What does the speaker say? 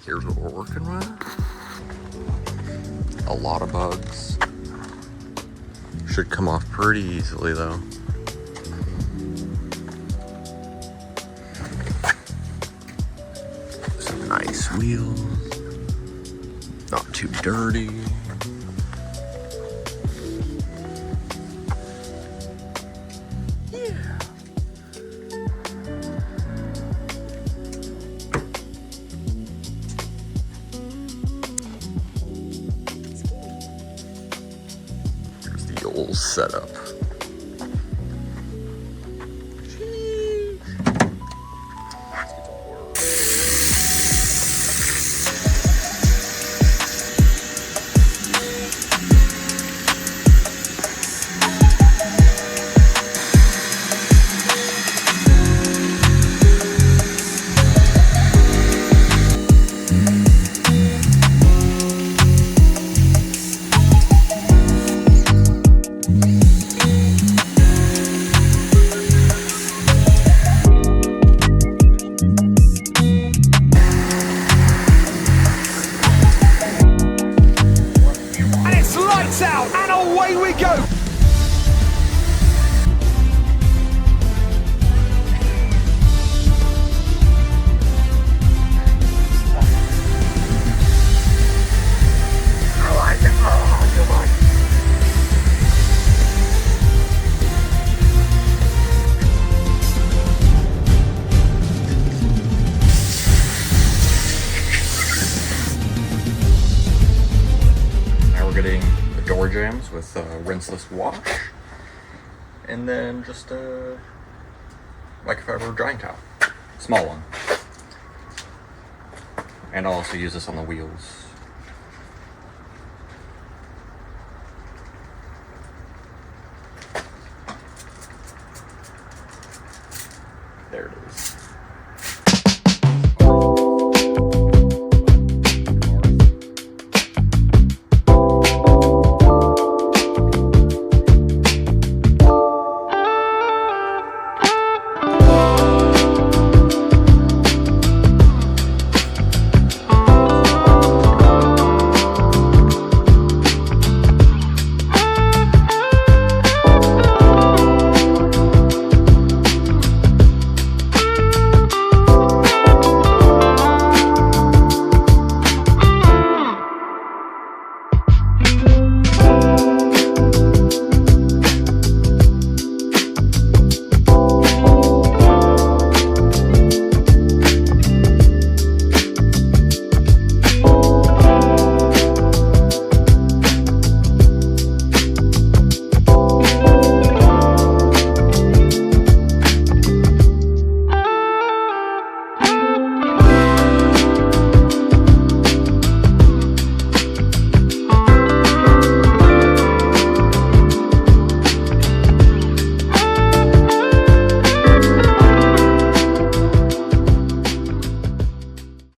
Here's what we're working with. A lot of bugs. Should come off pretty easily though. Some nice wheels. Not too dirty. Yeah. Here's the old setup. Out and away we go. I like it. Oh, come on. Now we're getting the door jams with rinseless wash, and then just a microfiber drying towel, small one. And I'll also use this on the wheels.